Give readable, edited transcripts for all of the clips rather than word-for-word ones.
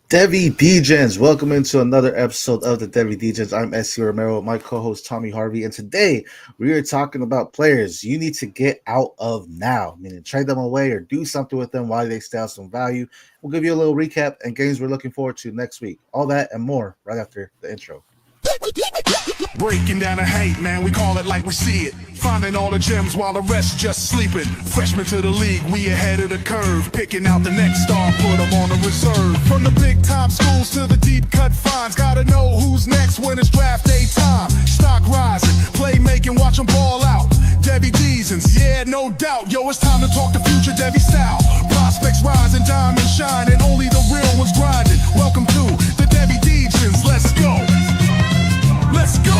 Devy Degens, welcome into another episode of the Devy Degens. I'm SC Romero, my co-host Tommy Harvey, and today we are talking about players you need to get out of now, meaning trade them away or do something with them while they still have some value. We'll give you a little recap and games we're looking forward to next week. All that and more right after the intro. Breaking down the hate, man, we call it like we see it. Finding all the gems while the rest just sleeping. Freshmen to the league, we ahead of the curve. Picking out the next star, put them on the reserve. From the big time schools to the deep cut finds. Gotta know who's next when it's draft day time. Stock rising, playmaking, watch them ball out. Devy Degens, yeah, no doubt. Yo, it's time to talk the future Devy style. Prospects rising, diamonds shining. Only the real ones grinding. Welcome to the Devy Degens, let's go. Let's go!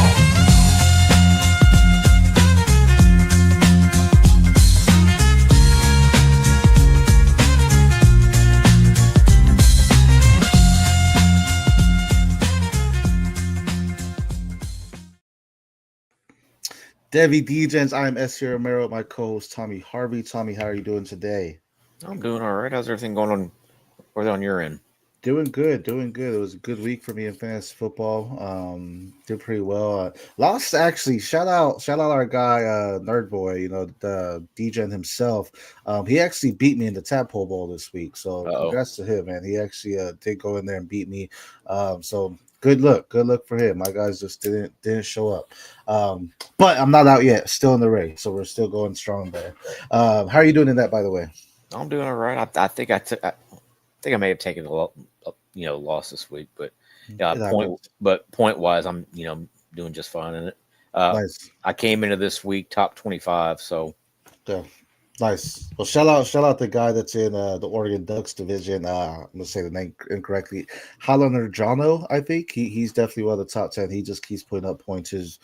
Devy Degens, I'm SC Romero, my co-host Tommy Harvey. Tommy, how are you doing today? I'm doing all right. How's everything going on your end? Doing good, doing good. It was a good week for me in fantasy football. Did pretty well. Lost actually. Shout out our guy, Nerd Boy. You know, the DJ himself. He actually beat me in the Tadpole Bowl this week. So congrats to him, man. He actually did go in there and beat me. So good look for him. My guys just didn't show up. But I'm not out yet. Still in the race, so we're still going strong there. How are you doing in that, by the way? I'm doing all right. I think I may have taken a loss this week, but point wise, I'm doing just fine in it. Nice. I came into this week top 25, so yeah, nice. Well, shout out the guy that's in the Oregon Ducks division. I'm gonna say the name incorrectly. Jono, I think he's definitely one of the top 10. He just keeps putting up points. His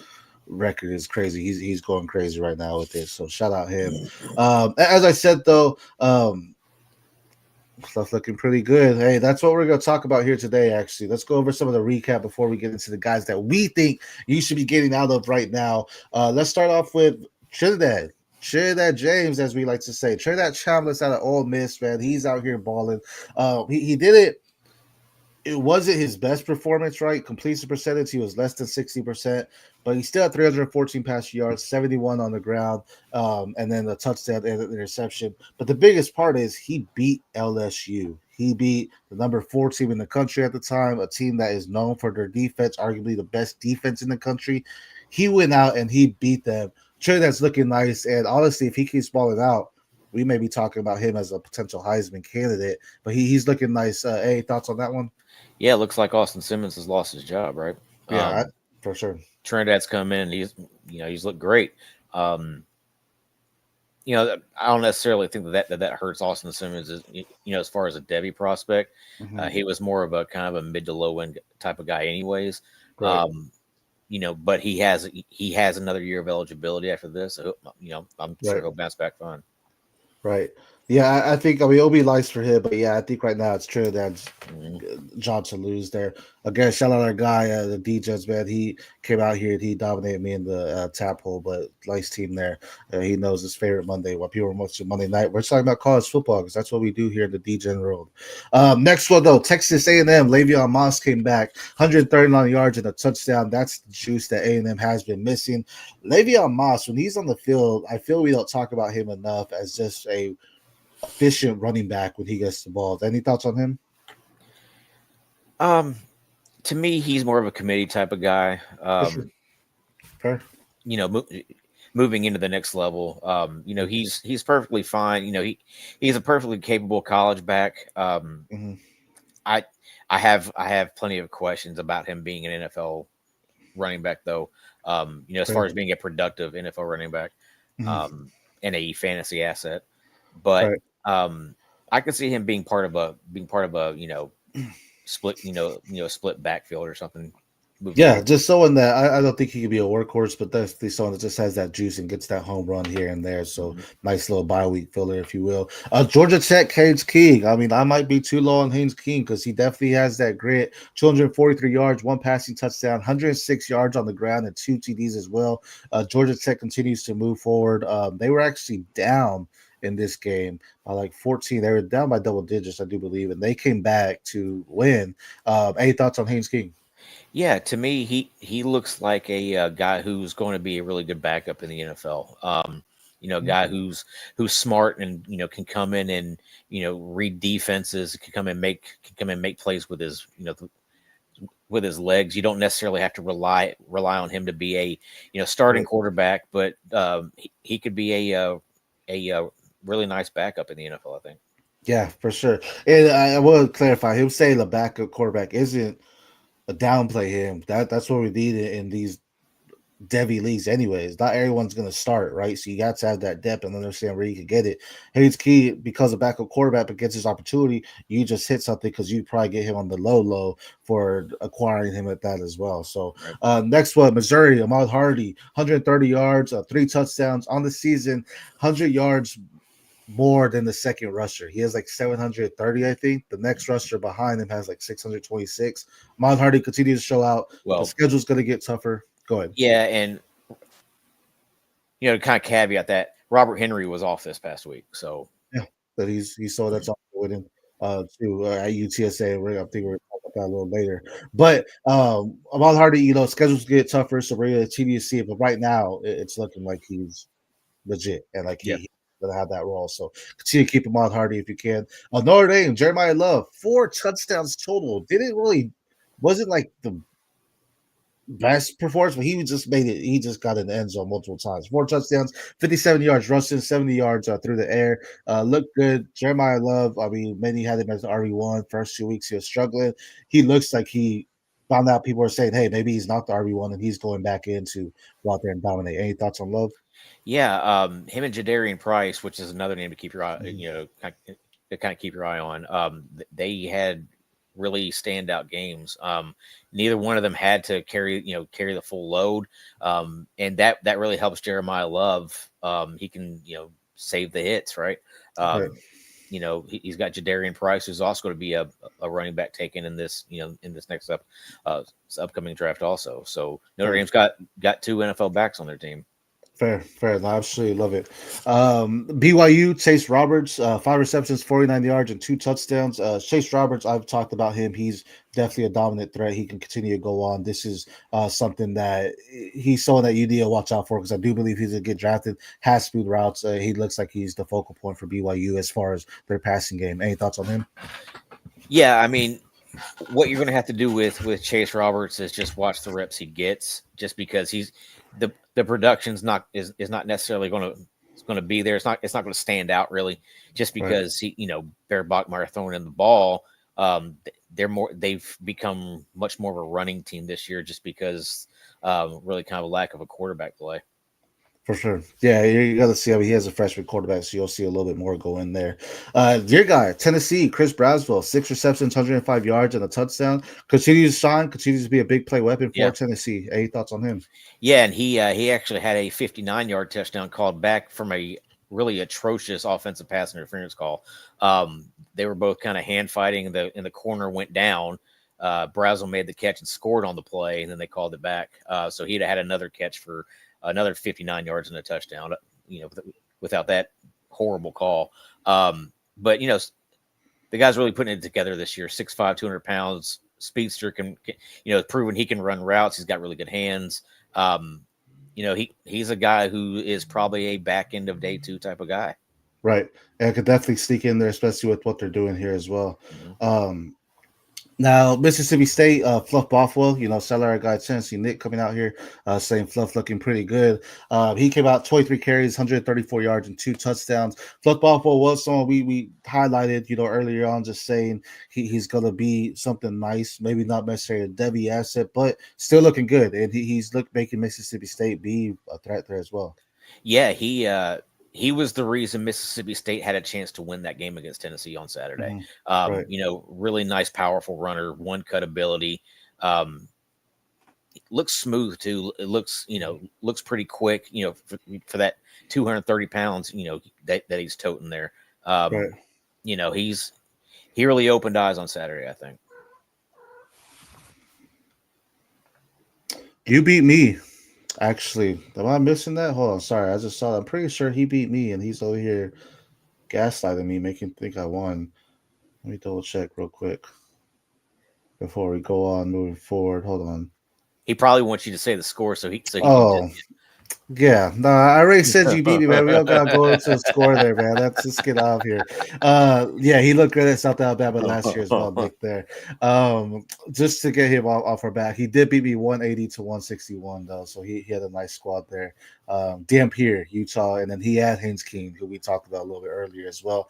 record is crazy. He's going crazy right now with this. So shout out him. As I said though, stuff looking pretty good. Hey, that's what we're going to talk about here today, actually. Let's go over some of the recap before we get into the guys that we think you should be getting out of right now. Let's start off with Trinidad James, as we like to say. Trinidad Chambliss out of Ole Miss, man. He's out here balling. He did it. It wasn't his best performance, right? Completion percentage, he was less than 60%, but he still had 314 passing yards, 71 on the ground, and then a touchdown and an interception. But the biggest part is he beat LSU. He beat the number 4 team in the country at the time, a team that is known for their defense, arguably the best defense in the country. He went out and he beat them. Trinidad's looking nice, and honestly, if he keeps balling out, we may be talking about him as a potential Heisman candidate, but he's looking nice. Any thoughts on that one? Yeah, it looks like Austin Simmons has lost his job, right? Yeah, for sure. Trinidad's come in. He's looked great. I don't necessarily think that hurts Austin Simmons. As far as a Devy prospect, he was more of a kind of a mid to low end type of guy, anyways. Right. But he has another year of eligibility after this. So, I'm sure he'll bounce back fine. Right. Yeah, I think it'll be nice for him, but yeah, I think right now it's Trinidad's job to lose there. Again, shout out our guy, the DJs, man. He came out here and he dominated me in the tap hole, but nice team there. He knows his favorite Monday. While people are watching Monday night, we're talking about college football because that's what we do here in the DJ world. Next one though, Texas A&M. Le'Veon Moss came back, 139 yards and a touchdown. That's the juice that A&M has been missing. Le'Veon Moss, when he's on the field, I feel we don't talk about him enough as just a efficient running back when he gets the ball. Any thoughts on him? To me, he's more of a committee type of guy. Fair. Moving into the next level. He's perfectly fine. He's a perfectly capable college back. I have plenty of questions about him being an NFL running back, though. As far as being a productive NFL running back, and a fantasy asset. But I could see him being part of a split split backfield or something. Yeah, just someone that I don't think he could be a workhorse, but definitely someone that just has that juice and gets that home run here and there. So nice little bye week filler, if you will. Georgia Tech, Haynes King. I mean, I might be too low on Haynes King because he definitely has that grit. 243 yards, 1 passing touchdown, 106 yards on the ground, and 2 TDs as well. Georgia Tech continues to move forward. They were actually down in this game by like 14. They were down by double digits, I do believe, and they came back to win. Any thoughts on Haynes King? Yeah, to me, he looks like a guy who's going to be a really good backup in the NFL. A guy who's smart and can come in and read defenses, can come and make plays with his with his legs. You don't necessarily have to rely on him to be a starting quarterback, but he could be a really nice backup in the NFL, I think. Yeah, for sure. And I will clarify, him saying the backup quarterback isn't a downplay him. That's what we need in these Devy leagues anyways. Not everyone's going to start, right? So you got to have that depth and understand where you can get it. Haynes Key, because a backup quarterback but gets his opportunity, you just hit something because you probably get him on the low for acquiring him at that as well. So next one, Missouri, Ahmad Hardy, 130 yards, 3 touchdowns on the season, 100 yards more than the second rusher. He has like 730, I think. The next rusher behind him has like 626. Ahmad Hardy continues to show out. The schedule's going to get tougher. Go ahead. Yeah, and to kind of caveat that, Robert Henry was off this past week, so yeah, that he saw that's off with him to at UTSA. I think we're talking about that a little later. But Ahmad Hardy, schedules get tougher, so we're going to continue to see it. But right now, it's looking like he's legit and like he's going to have that role. So continue to keep him on Hardy if you can. Notre Dame, Jeremiah Love, 4 touchdowns total. Wasn't like the best performance, but he just made it. He just got in the end zone multiple times. 4 touchdowns, 57 yards rushing, 70 yards through the air. Looked good. Jeremiah Love, I mean, many had him as the RB1. First 2 weeks he was struggling. He looks like he found out people are saying, hey, maybe he's not the RB1 and he's going back in to go out there and dominate. Any thoughts on Love? Yeah, him and Jadarian Price, which is another name to keep your eye, to kind of keep your eye on. They had really standout games. Neither one of them had to carry the full load, and that really helps Jeremiah Love. He can save the hits, right? He's got Jadarian Price, who's also going to be a running back taken in this next upcoming draft also. So Notre Dame's got 2 NFL backs on their team. Fair. I absolutely love it. BYU, Chase Roberts, 5 receptions, 49 yards, and 2 touchdowns. Chase Roberts, I've talked about him. He's definitely a dominant threat. He can continue to go on. This is something that he's someone that you need to watch out for because I do believe he's going to get drafted, has smooth routes. He looks like he's the focal point for BYU as far as their passing game. Any thoughts on him? Yeah, I mean, what you're going to have to do with Chase Roberts is just watch the reps he gets, just because he's the production's not necessarily going to be there. It's not going to stand out really, just because Bear Bachmeier throwing in the ball. They've become much more of a running team this year, just because really kind of a lack of a quarterback play. For sure. Yeah, you got to see. I mean, he has a freshman quarterback, so you'll see a little bit more go in there. Your guy, Tennessee, Chris Braswell, 6 receptions, 105 yards, and a touchdown. Continues to shine, continues to be a big play weapon for Tennessee. Any thoughts on him? Yeah, and he actually had a 59-yard touchdown called back from a really atrocious offensive pass interference call. They were both kind of hand fighting, and the corner went down. Braswell made the catch and scored on the play, and then they called it back. So he'd had another catch for another 59 yards and a touchdown, without that horrible call. But, the guy's really putting it together this year. 6'5", 200 pounds, speedster, can proven he can run routes. He's got really good hands. He's a guy who is probably a back end of day 2 type of guy. Right. And could definitely sneak in there, especially with what they're doing here as well. Mm-hmm. Now, Mississippi State, Fluff Bothwell, Cellar guy Tennessee Nick coming out here saying Fluff looking pretty good. He came out 23 carries, 134 yards, and 2 touchdowns. Fluff Bothwell was someone we highlighted, earlier on, just saying he's going to be something nice, maybe not necessarily a Devy asset, but still looking good. And he's making Mississippi State be a threat there as well. Yeah, he was the reason Mississippi State had a chance to win that game against Tennessee on Saturday. Mm-hmm. Really nice, powerful runner, one-cut ability. Looks smooth too. It looks pretty quick. For that 230 pounds, that he's toting there. He really opened eyes on Saturday, I think. You beat me. Actually, am I missing that? Hold on, sorry, I just saw that. I'm pretty sure he beat me, and he's over here gaslighting me, making me think I won. Let me double check real quick before we go on moving forward. Hold on. He probably wants you to say the score so he can Oh, yeah, no, I already said you beat me, man. We don't gotta go into the score there, man. Let's just get off here. Yeah, he looked good at South Alabama last year as well, Nick. There, just to get him off our back, he did beat me 180 to 161 though, so he had a nice squad there. Dampier, Utah, and then he had Haynes King, who we talked about a little bit earlier as well.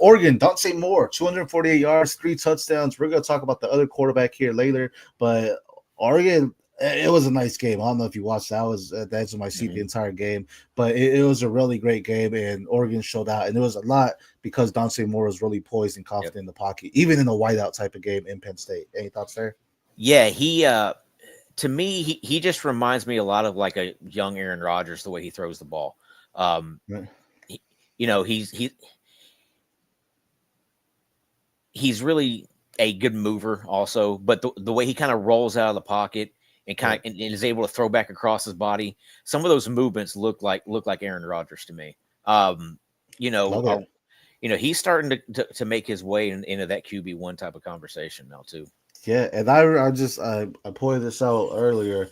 Oregon, Dante Moore, 248 yards, 3 touchdowns. We're gonna talk about the other quarterback here later, but Oregon. It was a nice game. I don't know if you watched that. I was at the edge of my seat the entire game, but it was a really great game, and Oregon showed out. And it was a lot because Dante Moore was really poised and confident in the pocket, even in a whiteout type of game in Penn State. Any thoughts there? Yeah, he to me he just reminds me a lot of like a young Aaron Rodgers, the way he throws the ball. He's really a good mover also, but the way he kind of rolls out of the pocket and and is able to throw back across his body. Some of those movements look like Aaron Rodgers to me. He's starting to make his way into that QB1 type of conversation now too. Yeah, and I pointed this out earlier.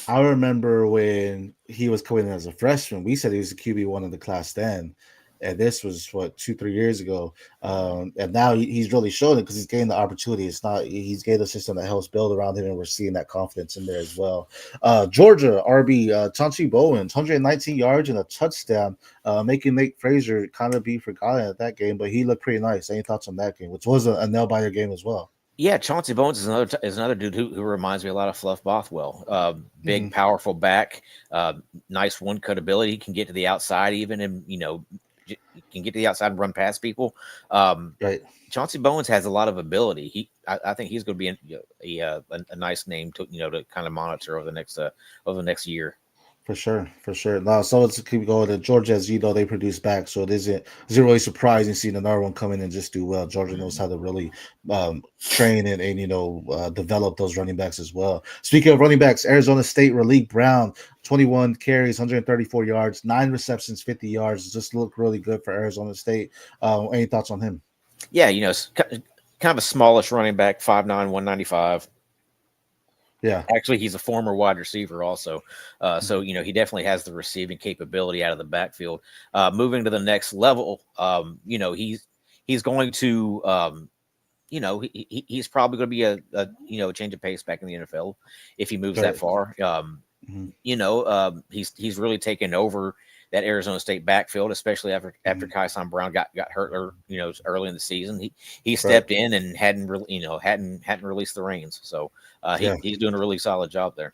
I remember when he was coming in as a freshman, we said he was a QB1 in the class then. And this was 2-3 years ago, and now he's really showing it because he's getting the opportunity. He's getting a system that helps build around him, and we're seeing that confidence in there as well. Georgia RB Chauncey Bowens, 119 yards and a touchdown, making Nate Frazier kind of be forgotten at that game, but he looked pretty nice. Any thoughts on that game, which was a nail biter game as well? Yeah, Chauncey Bowens is another dude who reminds me a lot of Fluff Bothwell. Big, powerful back, nice one cut ability. He can get to the outside even, and can get to the outside and run past people. Right. Chauncey Bowens has a lot of ability. I think he's going to be a nice name to kind of monitor over the next year. For sure. Now, so let's keep going. To Georgia, as you know, they produce back, so it isn't really surprising seeing another one come in and just do well. Georgia knows how to really train and develop those running backs as well. Speaking of running backs, Arizona State, Raleek Brown, 21 carries, 134 yards, 9 receptions, 50 yards. Just looked really good for Arizona State. Any thoughts on him? Yeah, it's kind of a smallish running back, 5'9", 195. Yeah, actually, he's a former wide receiver also. So, he definitely has the receiving capability out of the backfield. Moving to the next level, he's going to, he's probably going to be a change of pace back in the NFL if he moves that far. He's really taken over that Arizona State backfield, especially after Kyson Brown got hurt, early in the season. He stepped in and hadn't released the reins. So he's doing a really solid job there.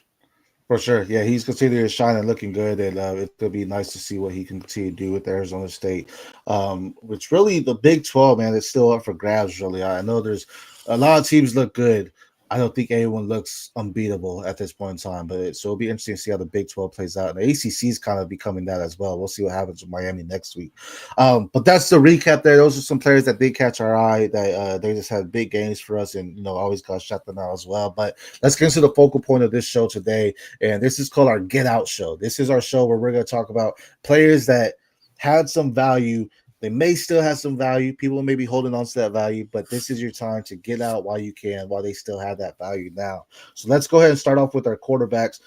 For sure. Yeah, he's continuing to shine and looking good, and it's going to be nice to see what he can continue to do with Arizona State. Which really the Big 12, man, it's still up for grabs, really. I know there's a lot of teams look good. I don't think anyone looks unbeatable at this point in time, so it'll be interesting to see how the Big 12 plays out. And the ACC is kind of becoming that as well. We'll see what happens with Miami next week. But that's the recap there. Those are some players that did catch our eye, that they just had big games for us, and always got to shout them out as well. But let's get into the focal point of this show today, and this is called our Get Out Show. This is our show where we're going to talk about players that had some value. They may still have some value. People may be holding on to that value, but this is your time to get out while you can, while they still have that value now. So let's go ahead and start off with our quarterbacks.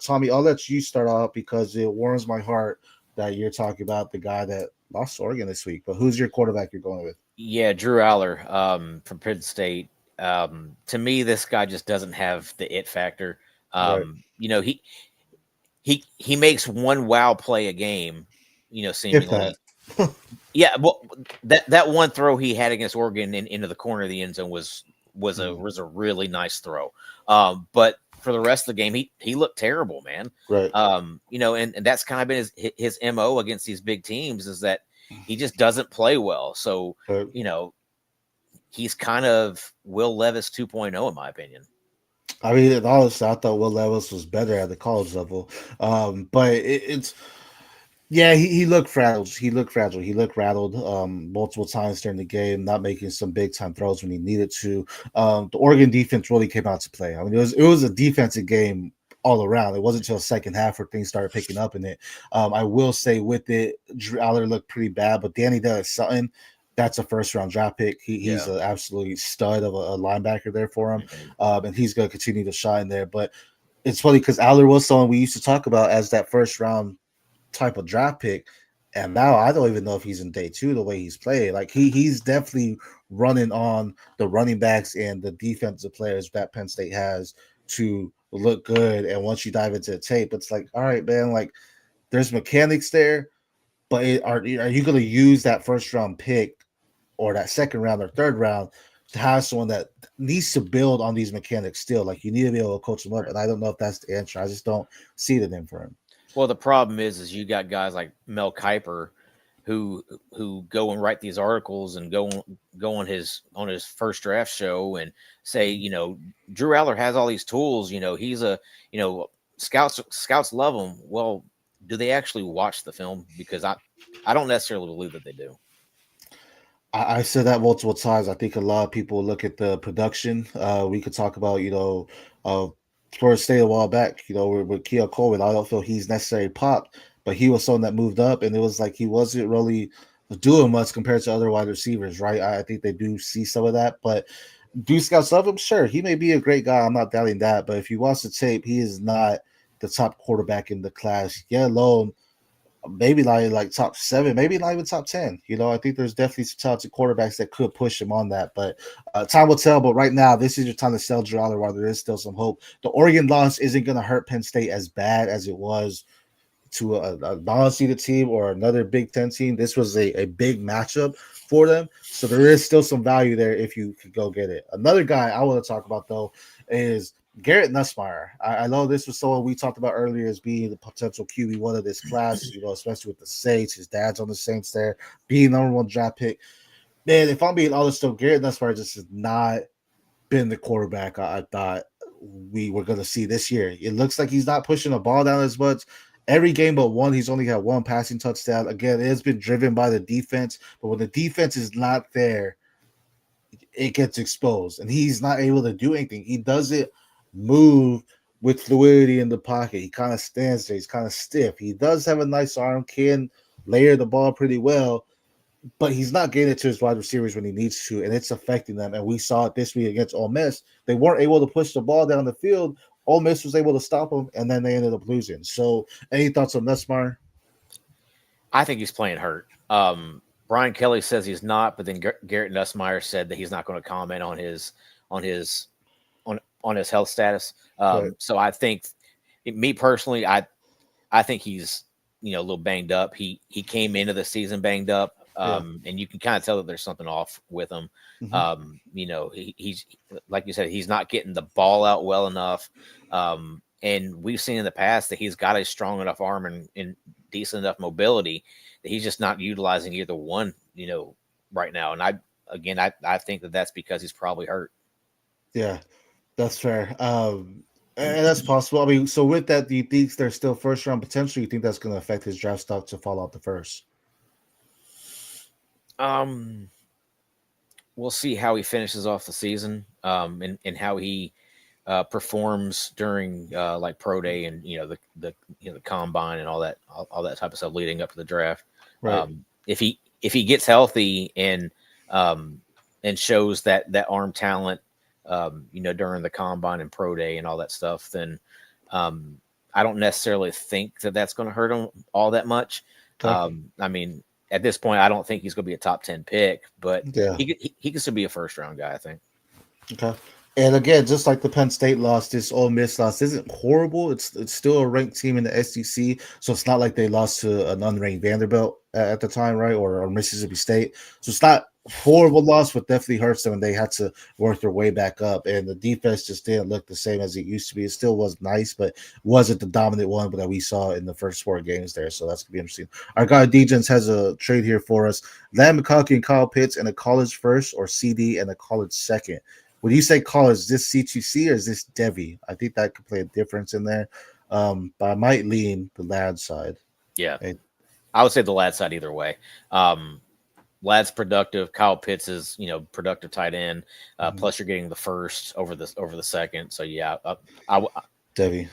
Tommy, I'll let you start off because it warms my heart that you're talking about the guy that lost Oregon this week. But who's your quarterback you're going with? Yeah, Drew Allar from Penn State. To me, this guy just doesn't have the it factor. Right. He makes one wow play a game, seemingly. Yeah, well, that one throw he had against Oregon into the corner of the end zone was a really nice throw. But for the rest of the game, he looked terrible, man. Right. And that's kind of been his MO against these big teams, is that he just doesn't play well. So, right. He's kind of Will Levis 2.0 in my opinion. I mean, honestly, I thought Will Levis was better at the college level. But it's. Yeah, he looked frazzled. He looked rattled multiple times during the game, not making some big time throws when he needed to. The Oregon defense really came out to play. I mean, it was a defensive game all around. It wasn't until the second half where things started picking up in it. I will say with it, Drew Allar looked pretty bad, but Danny Does something. That's a first round draft pick. He's an absolute stud of a linebacker there for him, and he's going to continue to shine there. But it's funny because Allar was someone we used to talk about as that first round type of draft pick. And now I don't even know if he's in day two the way he's played. Like he's definitely running on the running backs and the defensive players that Penn State has to look good. And once you dive into the tape, it's like, all right, man, like there's mechanics there, but are you going to use that first round pick or that second round or third round to have someone that needs to build on these mechanics still? Like you need to be able to coach them up. And I don't know if that's the answer. I just don't see it in for him. Well, the problem is you got guys like Mel Kiper who go and write these articles and go on his first draft show and say, Drew Allar has all these tools, he's scouts love him. Well, do they actually watch the film? Because I don't necessarily believe that they do. I said that multiple times. I think a lot of people look at the production. We could talk about, Florida State a while back, with Keon Coleman. I don't feel he's necessarily popped, but he was someone that moved up, and it was like he wasn't really doing much compared to other wide receivers, right? I think they do see some of that, but do scouts love him? Sure, he may be a great guy. I'm not doubting that, but if you watch the tape, he is not the top quarterback in the class, yet alone maybe like top 7, maybe not even top 10. I think there's definitely some talented quarterbacks that could push him on that, but time will tell. But right now, this is your time to sell Drew Allar while there is still some hope. The Oregon loss isn't going to hurt Penn State as bad as it was to a non-seeded team or another Big Ten team. This was a big matchup for them, so there is still some value there if you could go get it. Another guy I want to talk about, though, is Garrett Nussmeier. I know this was someone we talked about earlier as being the potential QB1 of this class, especially with the Saints. His dad's on the Saints there, being number 1 draft pick. Man, if I'm being honest, though, Garrett Nussmeier just has not been the quarterback I thought we were going to see this year. It looks like he's not pushing the ball down as much. Every game but one, he's only had 1 passing touchdown. Again, it has been driven by the defense, but when the defense is not there, it gets exposed, and he's not able to do anything. He doesn't move with fluidity in the pocket. He kind of stands there. He's kind of stiff. He does have a nice arm, can layer the ball pretty well, but he's not getting it to his wide receivers when he needs to, and it's affecting them. And we saw it this week against Ole Miss. They weren't able to push the ball down the field. Ole Miss was able to stop them, and then they ended up losing. So any thoughts on Nussmeier? I think he's playing hurt. Brian Kelly says he's not, but then Garrett Nussmeier said that he's not going to comment on his health status. Right. So I think, me personally, I think he's a little banged up. He came into the season banged up, and you can kind of tell that there's something off with him. Mm-hmm. He's like you said, he's not getting the ball out well enough. And we've seen in the past that he's got a strong enough arm and decent enough mobility that he's just not utilizing either one, right now. And I think that that's because he's probably hurt. Yeah, that's fair. And that's possible. I mean, so with that, do you think there's still first round potential? You think that's going to affect his draft stock to fall out the first? We'll see how he finishes off the season, and how he performs during like pro day and the combine and all that type of stuff leading up to the draft. Right. If he gets healthy and shows that arm talent, during the combine and pro day and all that stuff, then I don't necessarily think that that's going to hurt him all that much. Okay. I mean, at this point, I don't think he's going to be a top 10 pick, but he can still be a first round guy, I think. Okay. And again, just like the Penn State loss, this Ole Miss loss isn't horrible. It's still a ranked team in the SEC, so it's not like they lost to an unranked Vanderbilt at the time, right? Or Mississippi State. So it's not horrible loss, but definitely hurts them, and they had to work their way back up. And the defense just didn't look the same as it used to be. It still was nice, but wasn't the dominant one that we saw in the first 4 games there. So that's gonna be interesting. Our guy Degens has a trade here for us: Lamb McConkey and Kyle Pitts, and a college first, or CD and a college second. When you say college, is this C2C or is this Devy? I think that could play a difference in there. But I might lean the lad side. Yeah. I would say the lad side either way. Lad's productive. Kyle Pitts is, productive tight end. Plus you're getting the first over the second. So yeah, Devy.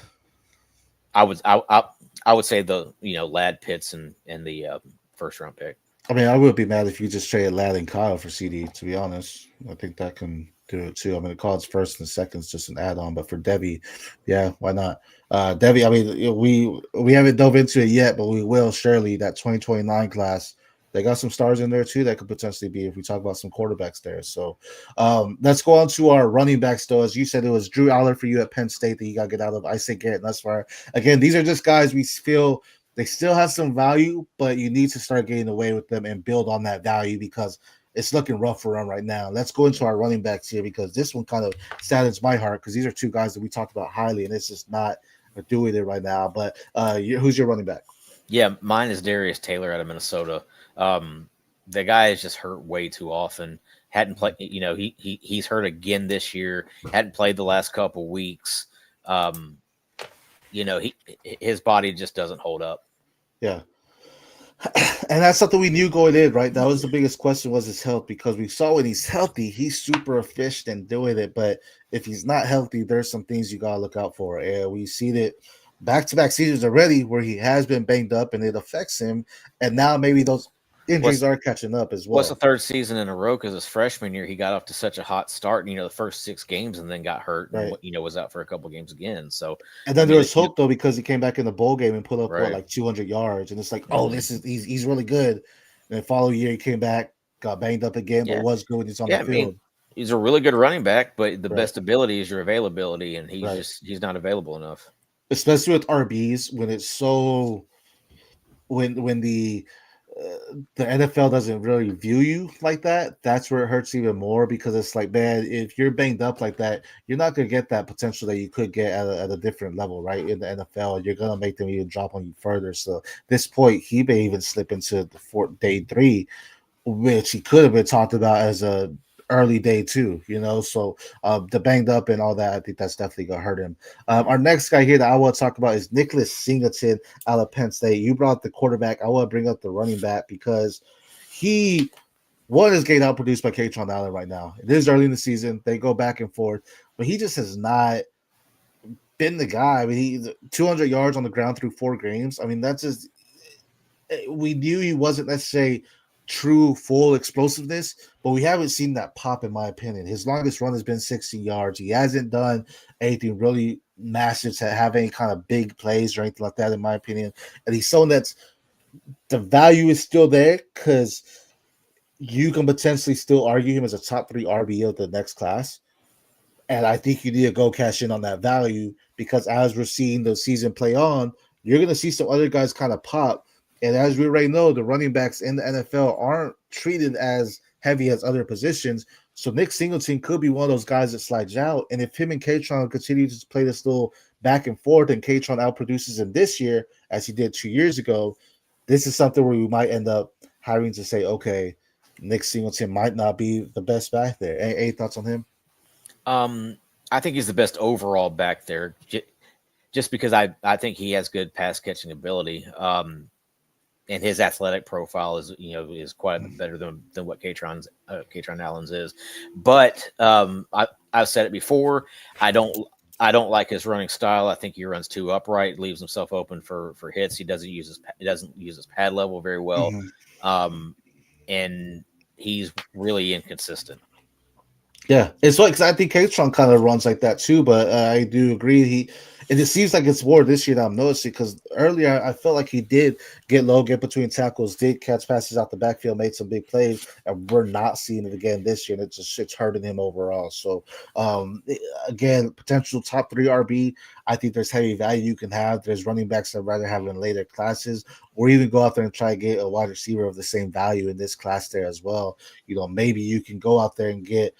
I would say the Lad Pitts and the first round pick. I mean, I would be mad if you just traded Ladd and Kyle for CD. To be honest, I think that can do it too. I mean, the Kyle's first and second is just an add-on, but for Devy, yeah, why not? Devy, I mean, we haven't dove into it yet, but we will surely. That 2029 class, they got some stars in there too that could potentially be if we talk about some quarterbacks there. So let's go on to our running backs though. As you said, it was Drew Allar for you at Penn State that you got to get out of. I say Garrett Nussmeier. Again, these are just guys we feel they still have some value, but you need to start getting away with them and build on that value because it's looking rough for them right now. Let's go into our running backs here because this one kind of saddens my heart because these are two guys that we talked about highly, and it's just not doing it right now. But who's your running back? Yeah, mine is Darius Taylor out of Minnesota. The guy is just hurt way too often. Hadn't played, he's hurt again this year. Hadn't played the last couple weeks. His body just doesn't hold up. Yeah. And that's something we knew going in, right? That was the biggest question was his health because we saw when he's healthy, he's super efficient and doing it. But if he's not healthy, there's some things you got to look out for. And we've seen it back-to-back seasons already where he has been banged up and it affects him. And now maybe those injuries are catching up as well. What's the third season in a row? Because his freshman year, he got off to such a hot start, the first 6 games and then got hurt and, was out for a couple games again. So, and then there was hope though, because he came back in the bowl game and put up like 200 yards. And it's like, he's really good. And then following year, he came back, got banged up again, but was good when he's on the field. He's a really good running back, but the best ability is your availability. And he's not available enough. Especially with RBs when it's so, when the NFL doesn't really view you like that, that's where it hurts even more because it's like, man, if you're banged up like that, you're not going to get that potential that you could get at a different level, right? In the NFL, you're going to make them even drop on you further. So at this point, he may even slip into the day 3, which he could have been talked about as a early day 2, so the banged up and all that, I think that's definitely gonna hurt him. Our next guy here that I want to talk about is Nicholas Singleton out of Penn State. You brought the quarterback. I want to bring up the running back because he is getting outproduced by Kaytron Allen right now. It is early in the season. They go back and forth, but he just has not been the guy. I mean, he's 200 yards on the ground through 4 games. I mean, that's just, we knew he wasn't necessarily true full explosiveness, but we haven't seen that pop in my opinion. His longest run has been 60 yards. He hasn't done anything really massive to have any kind of big plays or anything like that in my opinion. And he's someone that's the value is still there because you can potentially still argue him as a top 3 RB of the next class. And I think you need to go cash in on that value because as we're seeing the season play on, you're going to see some other guys kind of pop. And as we already know, the running backs in the NFL aren't treated as heavy as other positions. So Nick Singleton could be one of those guys that slides out. And if him and Kaytron continue to play this little back and forth and Kaytron outproduces him this year, as he did 2 years ago, this is something where we might end up having to say, okay, Nick Singleton might not be the best back there. Any thoughts on him? I think he's the best overall back there just because I think he has good pass catching ability. And his athletic profile is quite a bit better than what Kaytron Allen's is. But I've said it before. I don't like his running style. I think he runs too upright, leaves himself open for hits. He doesn't use his pad level very well, and he's really inconsistent. Yeah, it's like I think Kaytron kind of runs like that too, but I do agree and it seems like it's more this year that I'm noticing because earlier I felt like he did get low, get between tackles, did catch passes out the backfield, made some big plays, and we're not seeing it again this year, and it's hurting him overall. So again, potential top 3 RB. I think there's heavy value you can have. There's running backs that I'd rather have in later classes, or even go out there and try to get a wide receiver of the same value in this class there as well. Maybe you can go out there and get.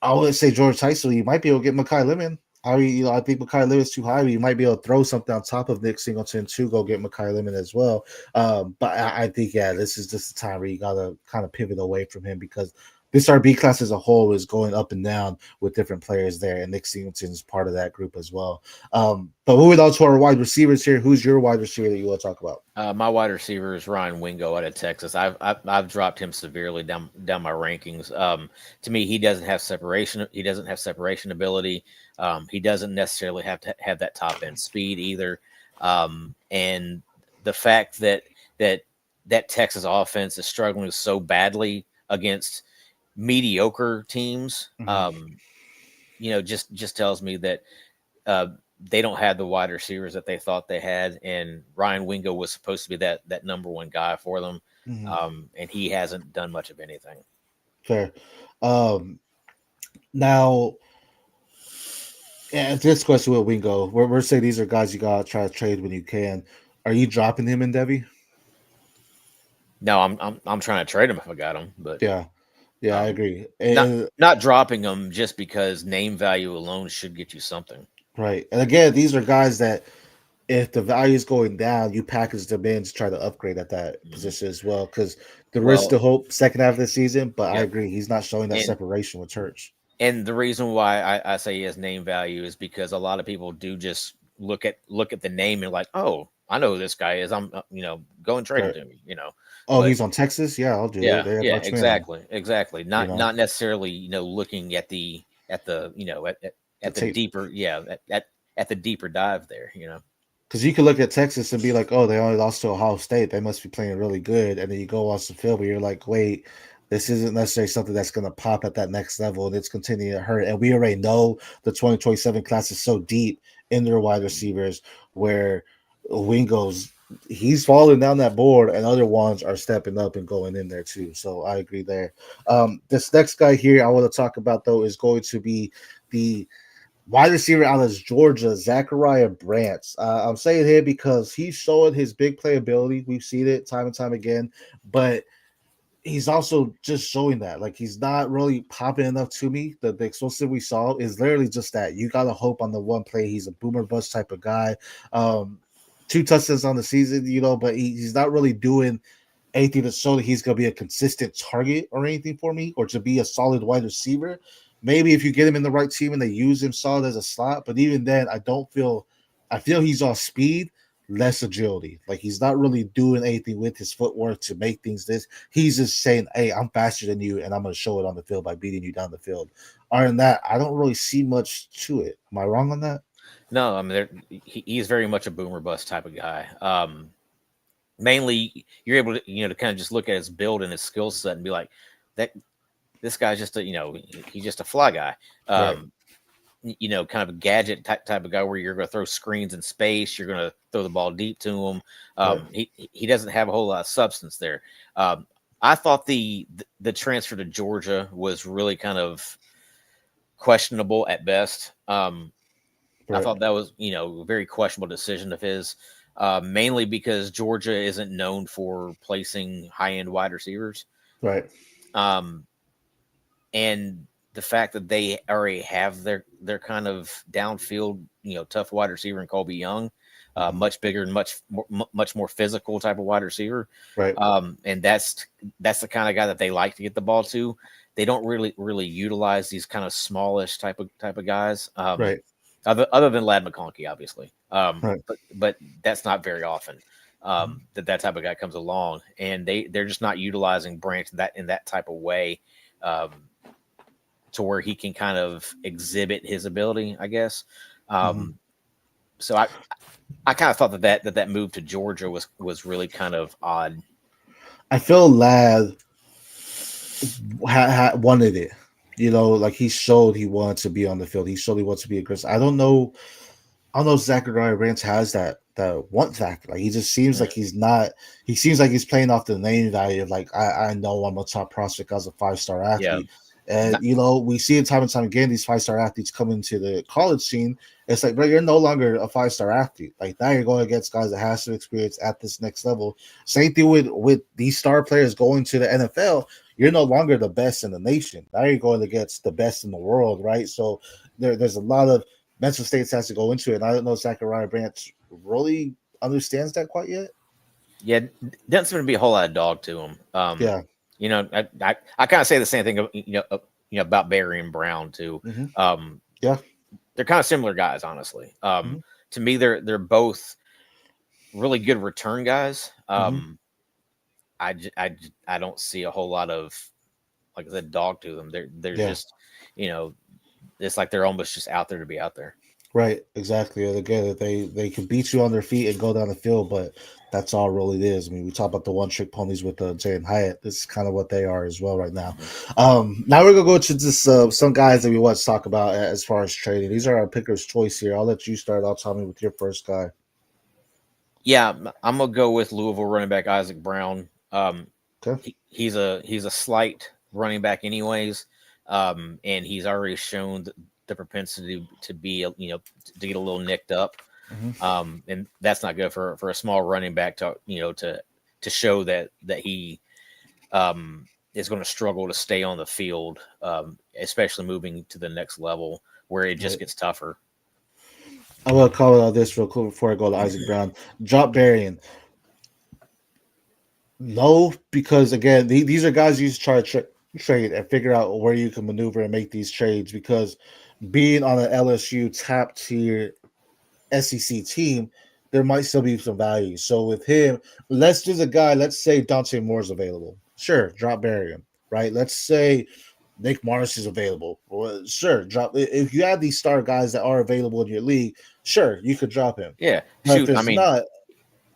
I would say George Tyson. You might be able to get Mekhi Lemon. I think Mekhi Lemon is too high, but you might be able to throw something on top of Nick Singleton to go get Mekhi Lemon as well. But I think, this is just the time where you got to kind of pivot away from him because this RB class as a whole is going up and down with different players there, and Nick Singleton is part of that group as well. But moving on to our wide receivers here, who's your wide receiver that you want to talk about? My wide receiver is Ryan Wingo out of Texas. I've dropped him severely down my rankings. To me, he doesn't have separation. He doesn't have separation ability. He doesn't necessarily have to have that top end speed either. And the fact that Texas offense is struggling so badly against mediocre teams, just tells me that they don't have the wide receivers that they thought they had, and Ryan Wingo was supposed to be that number one guy for them, and he hasn't done much of anything. Fair. Now, this question with Wingo, we're saying these are guys you gotta try to trade when you can. Are you dropping him in Devy? No, I'm trying to trade him if I got him, but yeah, I agree. And not dropping them just because name value alone should get you something. Right. And again, these are guys that if the value is going down, you package them in to try to upgrade at that position as well. Because there is still hope second half of the season, but I agree, he's not showing that separation with Church. And the reason why I say he has name value is because a lot of people do just look at the name and like, oh, I know who this guy is. I'm go and trade him to me. Oh, he's on Texas. Yeah, I'll do it. Yeah, exactly. Not necessarily looking at the deeper at the deeper dive there. Because you could look at Texas and be like, oh, they only lost to Ohio State. They must be playing really good. And then you go watch the film and you're like, wait, this isn't necessarily something that's going to pop at that next level. And it's continuing to hurt. And we already know the 2027 class is so deep in their wide receivers where Wingo's, he's falling down that board and other ones are stepping up and going in there too. So I agree there. This next guy here I want to talk about, though, is going to be the wide receiver out of Georgia, Zachariah Branch. I'm saying here because he's showing his big playability. We've seen it time and time again, but he's also just showing that like he's not really popping enough to me. The explosive we saw is literally just that. You got to hope on the one play. He's a boomer bust type of guy. 2 touchdowns on the season, but he's not really doing anything to show that he's going to be a consistent target or anything for me or to be a solid wide receiver. Maybe if you get him in the right team and they use him solid as a slot, but even then, I feel he's off speed, less agility. Like he's not really doing anything with his footwork to make things this. He's just saying, hey, I'm faster than you, and I'm going to show it on the field by beating you down the field. Other than that, I don't really see much to it. Am I wrong on that? No, I mean he's very much a boomer bust type of guy. Mainly, you're able to to kind of just look at his build and his skill set and be like, that this guy's just he's just a fly guy. Right. Kind of a gadget type of guy where you're going to throw screens in space, you're going to throw the ball deep to him. Right. He doesn't have a whole lot of substance there. I thought the transfer to Georgia was really kind of questionable at best. Right. I thought that was, a very questionable decision of his, mainly because Georgia isn't known for placing high-end wide receivers. Right. And the fact that they already have their kind of downfield, tough wide receiver in Colby Young, much bigger and much more physical type of wide receiver. Right. And that's the kind of guy that they like to get the ball to. They don't really utilize these kind of smallish type of guys. Right. Other than Ladd McConkey, obviously. Right. But that's not very often that type of guy comes along, and they're just not utilizing Branch in that type of way to where he can kind of exhibit his ability, I guess. So I kind of thought that move to Georgia was really kind of odd. I feel Ladd wanted it. Like he showed he wanted to be on the field. He showed he wants to be aggressive. I don't know if Zachariah Branch has that want factor. Like he just seems like he's not. He seems like he's playing off the name value of like I know I'm a top prospect as a 5-star athlete. Yeah. And we see it time and time again. These 5-star athletes come into the college scene. It's like, bro, you're no longer a 5-star athlete. Like now you're going against guys that have some experience at this next level. Same thing with these star players going to the NFL. You're no longer the best in the nation. Now you're going against the best in the world, right? So there's a lot of mental states has to go into it. And I don't know if Zachariah Branch really understands that quite yet. Yeah, doesn't seem to be a whole lot of dog to him. Yeah. I kind of say the same thing, about Barry and Brown too. Mm-hmm. Yeah, they're kind of similar guys, honestly. Mm-hmm. To me, they're both really good return guys. Mm-hmm. I don't see a whole lot of, like I said, dog to them. They're Yeah. just, it's like they're almost just out there to be out there. Right, exactly. And again, they can beat you on their feet and go down the field, but that's all really it is. I mean, we talk about the one trick ponies with Jay and Hyatt. This is kind of what they are as well right now. Now we're gonna go to just some guys that we want to talk about as far as trading. These are our pickers' choice here. I'll let you start. I'll tell me with your first guy. Yeah, I'm gonna go with Louisville running back Isaac Brown. Okay. He's a slight running back, anyways, and he's already shown the propensity to be, to get a little nicked up, and that's not good for a small running back to show that he is going to struggle to stay on the field, especially moving to the next level where it just gets tougher. I will call out this real quick before I go to Isaac Brown. Drop Berrien. No, because again, these are guys you try to trade and figure out where you can maneuver and make these trades, because being on an LSU top tier SEC team, there might still be some value. So with him, let's do the guy. Let's say Dante Moore's available. Sure, drop Berrien. Right. Let's say Nick Morris is available. Well, sure, drop. If you have these star guys that are available in your league, sure, you could drop him. Yeah, shoot. I mean, not,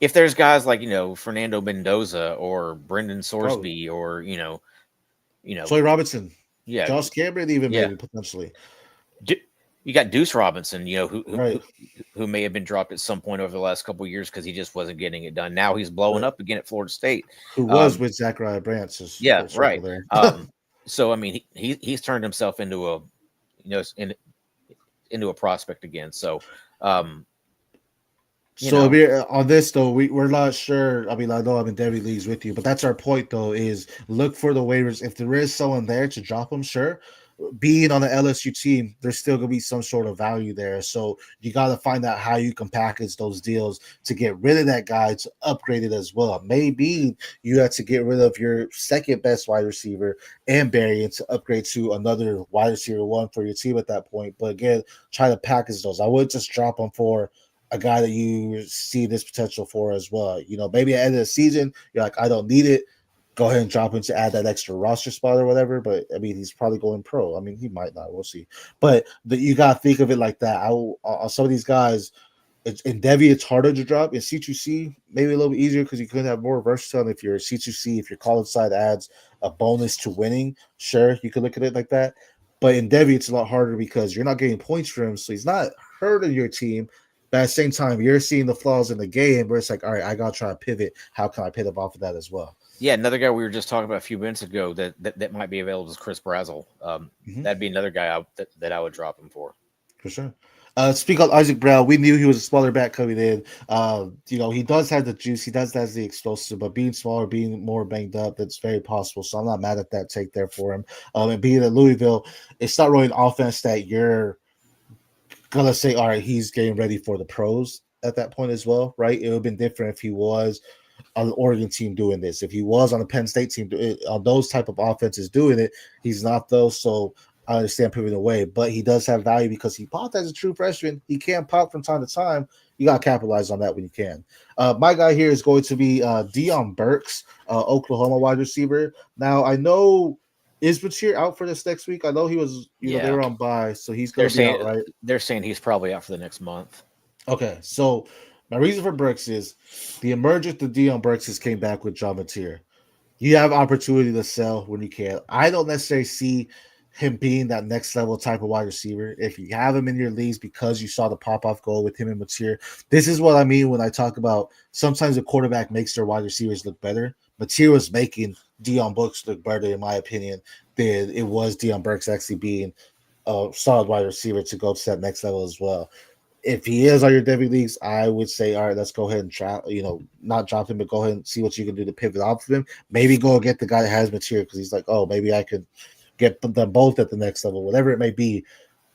if there's guys like Fernando Mendoza or Brendan Sorsby or Troy Robinson, yeah, Josh Cameron, even maybe potentially. You got Deuce Robinson, who may have been dropped at some point over the last couple of years because he just wasn't getting it done. Now he's blowing up again at Florida State. Who was with Zachariah Branch? Yeah, right. So I mean, he's turned himself into a, into a prospect again. So, so we're, on this though, we're not sure. I mean, I know I'm in Devy leagues with you, but that's our point though. Is look for the waivers. If there is someone there to drop them, sure. Being on the LSU team, there's still gonna be some sort of value there. So you got to find out how you can package those deals to get rid of that guy to upgrade it as well. Maybe you have to get rid of your second best wide receiver and Berrien to upgrade to another wide receiver one for your team at that point. But again, try to package those. I would just drop them for a guy that you see this potential for as well. Maybe at the end of the season, you're like, I don't need it. Go ahead and drop him to add that extra roster spot or whatever. But I mean, he's probably going pro. I mean, he might not. We'll see. But you got to think of it like that. On some of these guys, in Devy, it's harder to drop. In C2C, maybe a little bit easier because you could have more versatile. If you're C2C, if your college side adds a bonus to winning, sure, you could look at it like that. But in Devy, it's a lot harder because you're not getting points for him. So he's not hurting your team. But at the same time, you're seeing the flaws in the game where it's like, all right, I got to try to pivot. How can I pivot off of that as well? Yeah, another guy we were just talking about a few minutes ago that might be available is Chris Brazzell. That'd be another guy that I would drop him for. For sure. Speak of Isaac Brown, we knew he was a smaller back coming in. He does have the juice. He does have the explosive, but being smaller, being more banged up, that's very possible. So I'm not mad at that take there for him. And being at Louisville, it's not really an offense that you're going to say, all right, he's getting ready for the pros at that point as well, right? It would have been different if he was on the Oregon team doing this. If he was on the Penn State team on those type of offenses doing it, he's not though. So I understand pivoting away, but he does have value because he popped as a true freshman. He can pop from time to time. You got to capitalize on that when you can. My guy here is going to be Deion Burks, Oklahoma wide receiver. Now I know is Bachir out for this next week. I know he was. They were on bye, so he's going to be out, right? They're saying he's probably out for the next month. Okay, so my reason for Burks is the emergence of Deion Burks came back with John Mateer. You have opportunity to sell when you can. I don't necessarily see him being that next level type of wide receiver. If you have him in your leagues because you saw the pop-off goal with him and Mateer, this is what I mean when I talk about sometimes a quarterback makes their wide receivers look better. Mateer was making Deion Burks look better, in my opinion, than it was Deion Burks actually being a solid wide receiver to go to that next level as well. If he is on your Devy leagues, I would say, all right, let's go ahead and try, not drop him, but go ahead and see what you can do to pivot off of him. Maybe go get the guy that has material because he's like, oh, maybe I could get them both at the next level, whatever it may be.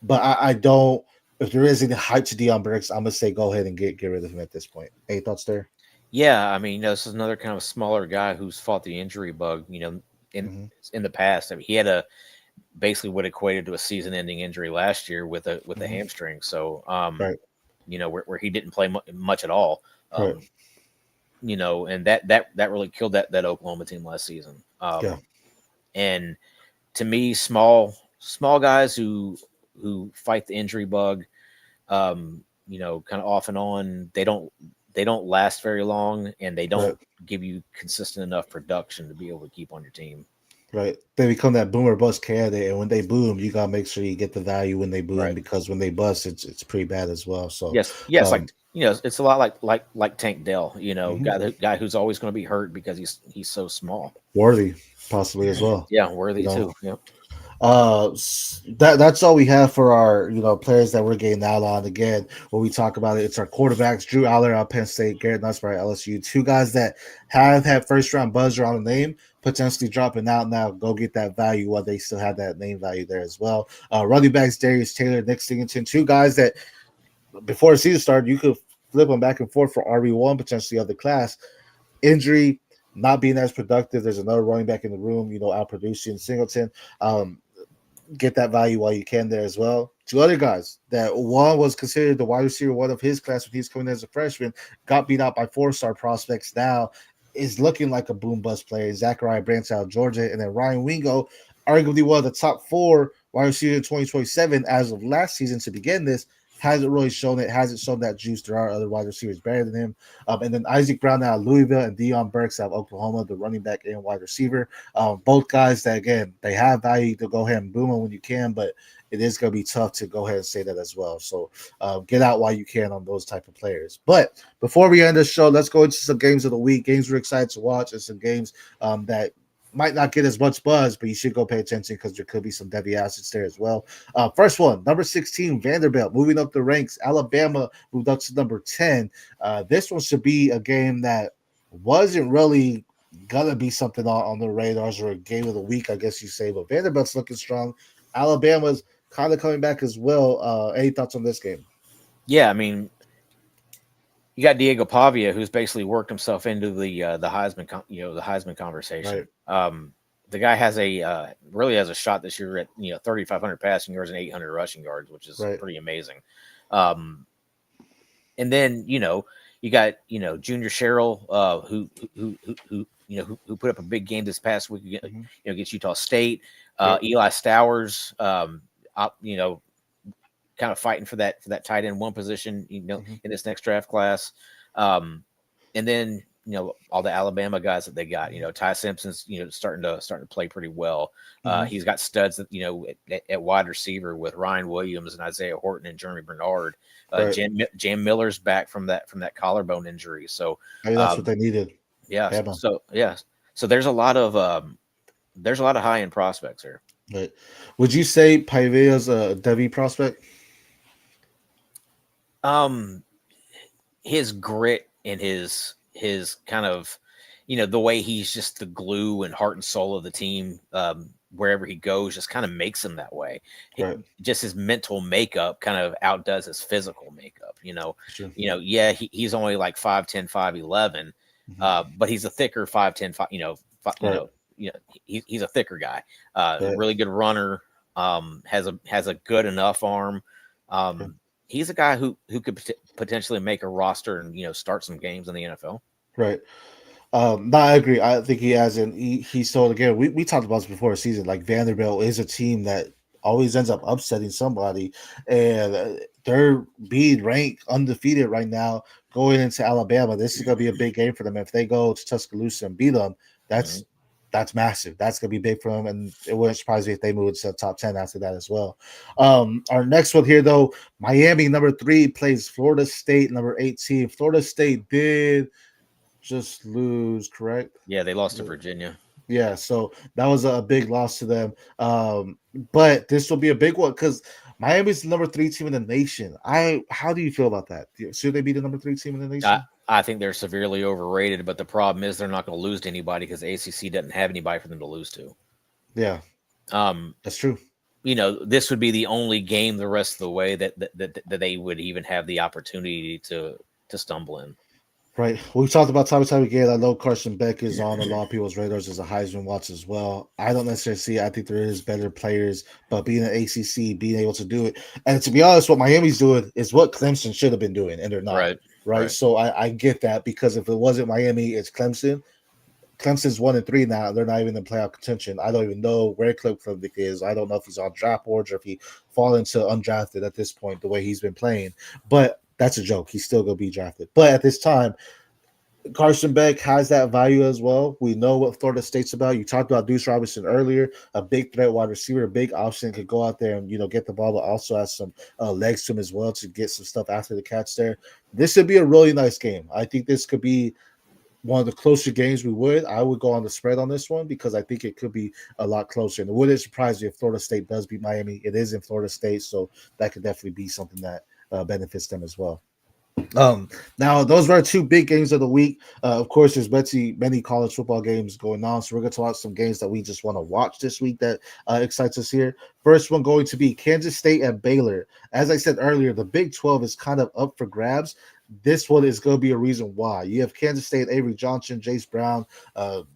But I don't, if there is any hype to Deion Burks, I'm going to say go ahead and get rid of him at this point. Any thoughts there? Yeah, I mean, this is another kind of smaller guy who's fought the injury bug. in the past. I mean, he had a basically what equated to a season-ending injury last year with a hamstring. So, you know, where he didn't play much at all. You know, and that really killed that Oklahoma team last season. And to me, small guys who fight the injury bug, you know, kind of off and on, they don't last very long, and they don't give you consistent enough production to be able to keep on your team. Right. They become that boomer bust candidate, and when they boom, you gotta make sure you get the value when they boom, because when they bust, it's pretty bad as well. So yes, like, you know, it's a lot like Tank Dell, you know, guy who's always going to be hurt because he's so small. Worthy, possibly as well. Yeah, Worthy too. Yep. That's all we have for our, you know, players that we're getting out on. Again, when we talk about it, it's our quarterbacks: Drew Allar out Penn State, Garrett Nussmeier at LSU. Two guys that have had first round buzz around the name, potentially dropping out now. Go get that value while they still have that name value there as well. Running backs: Darius Taylor, Nick Singleton. Two guys that before the season started, you could flip them back and forth for RB1 potentially of the class. Injury, not being as productive. There's another running back in the room, you know, out producing Singleton. Get that value while you can there as well. Two other guys that one was considered the wide receiver one of his class when he's coming as a freshman, got beat out by 4-star prospects, now is looking like a boom bust player. Zachariah Branch out of Georgia, and then Ryan Wingo, arguably one of the top 4 wide receivers in 2027 as of last season to begin this. Hasn't really shown it, hasn't shown that juice. There are other wide receivers better than him. And then Isaac Brown out of Louisville and Deion Burks out of Oklahoma, the running back and wide receiver. Both guys that, again, they have value to go ahead and boom them when you can, but it is going to be tough to go ahead and say that as well. So get out while you can on those type of players. But before we end the show, let's go into some games of the week, games we're excited to watch, and some games that might not get as much buzz, but you should go pay attention because there could be some Devy assets there as well. First one, number 16, Vanderbilt, moving up the ranks. Alabama moved up to number 10. This one should be a game that wasn't really going to be something on the radars, or a game of the week, I guess you say, but Vanderbilt's looking strong. Alabama's kind of coming back as well. Any thoughts on this game? Yeah, I mean, you got Diego Pavia, who's basically worked himself into the Heisman, the Heisman conversation. The guy has really has a shot this year at 3,500 passing yards and 800 rushing yards, which is pretty amazing. And then you got Junior Sherrill, who put up a big game this past week, against Utah State. Eli Stowers, kind of fighting for that tight end one position, in this next draft class. And then, all the Alabama guys that they got, Ty Simpson's, starting to play pretty well. He's got studs that, at wide receiver with Ryan Williams and Isaiah Horton and Jeremy Bernard. Jam Miller's back from that collarbone injury. So that's what they needed. Yeah. So there's a lot of high end prospects here. Right. Would you say Pavea's a Devy prospect? His grit and his kind of, the way he's just the glue and heart and soul of the team, wherever he goes, just kind of makes him that way. Just his mental makeup kind of outdoes his physical makeup. He's only like 5'10", 5'11", but he's a thicker 5'10", 5, he's a thicker guy. Really good runner. Has a good enough arm. He's a guy who could potentially make a roster and start some games in the NFL. Right. No, I agree. I think he has, and he's so, again, we talked about this before the season. Like, Vanderbilt is a team that always ends up upsetting somebody, and they're being ranked undefeated right now going into Alabama. This is going to be a big game for them. If they go to Tuscaloosa and beat them, that's massive. That's going to be big for them, and it wouldn't surprise me if they move to the top 10 after that as well. Our next one here, though, Miami, number 3, plays Florida State, number 18. Florida State did just lose, correct? Yeah, they lost to Virginia. Yeah, so that was a big loss to them. But this will be a big one because Miami's the number 3 team in the nation. How do you feel about that? Should they be the number 3 team in the nation? I think they're severely overrated, but the problem is they're not going to lose to anybody because the ACC doesn't have anybody for them to lose to. Yeah, that's true. This would be the only game the rest of the way that they would even have the opportunity to stumble in. Right. We talked about time and time again. I know Carson Beck is on a lot of people's radars as a Heisman watch as well. I don't necessarily see. I think there is better players, but being an ACC, being able to do it, and to be honest, what Miami's doing is what Clemson should have been doing, and they're not. Right. Right. So I get that, because if it wasn't Miami, it's Clemson. Clemson's 1-3 now. They're not even in playoff contention. I don't even know where Clemson is. I don't know if he's on draft boards or if he fall into undrafted at this point, the way he's been playing. But that's a joke. He's still going to be drafted. But at this time, Carson Beck has that value as well. We know what Florida State's about. You talked about Deuce Robinson earlier, a big threat wide receiver, a big option, could go out there and get the ball, but also has some legs to him as well to get some stuff after the catch there. This would be a really nice game. I think this could be one of the closer games I would go on the spread on this one, because I think it could be a lot closer. And it wouldn't surprise me if Florida State does beat Miami. It is in Florida State, so that could definitely be something that benefits them as well. Now those were our two big games of the week. Of course, there's many college football games going on, so we're going to watch some games that we just want to watch this week that excites us here. First one going to be Kansas State and Baylor. As I said earlier, the Big 12 is kind of up for grabs. This one is going to be a reason why. You have Kansas State, Avery Johnson, Jace Brown, and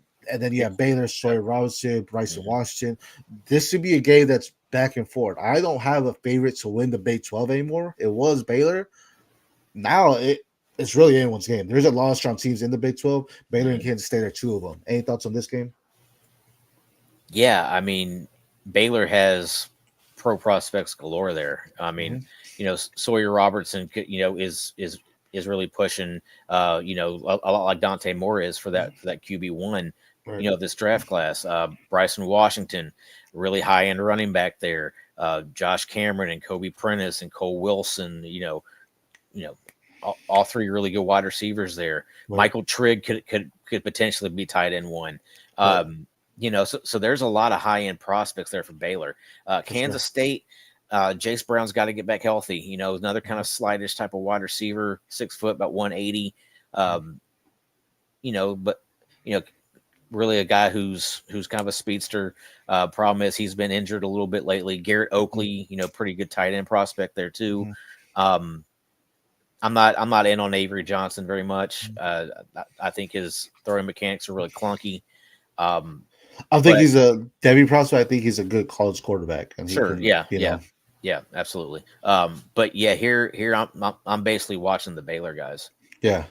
then you have Baylor, Sawyer Robinson, Bryson Washington. This should be a game that's back and forth. I don't have a favorite to win the Big 12 anymore. It was Baylor. Now it's really anyone's game. There's a lot of strong teams in the Big 12. Baylor and Kansas State are two of them. Any thoughts on this game? Yeah, I mean, Baylor has pro prospects galore there. I mean, Sawyer Robertson, is really pushing, a lot like Dante Moore is for that QB1, Right. this draft class. Bryson Washington, really high end running back there. Josh Cameron and Kobe Prentice and Cole Wilson, all three really good wide receivers there. Right. Michael Trigg could potentially be tight end one. Right. So there's a lot of high end prospects there for Baylor. Kansas State, Jace Brown's got to get back healthy. Another kind of slightish type of wide receiver, 6 foot, about 180. Really a guy who's kind of a speedster. Problem is he's been injured a little bit lately. Garrett Oakley, pretty good tight end prospect there too. I'm not in on Avery Johnson very much. I think his throwing mechanics are really clunky. I think he's a Devy prospect. I think he's a good college quarterback. And sure, yeah, absolutely. But yeah, here I'm basically watching the Baylor guys. Yeah,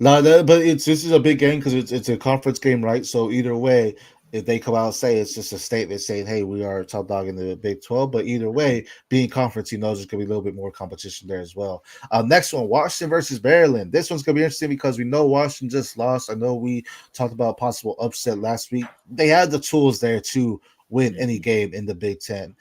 no, but this is a big game because it's a conference game, right? So either way, if they come out and say it's just a statement saying, "Hey, we are top dog in the Big 12," but either way, being conference, he knows there's gonna be a little bit more competition there as well. Next one, Washington versus Maryland. This one's gonna be interesting because we know Washington just lost. I know we talked about possible upset last week. They had the tools there to win any game in the Big 10.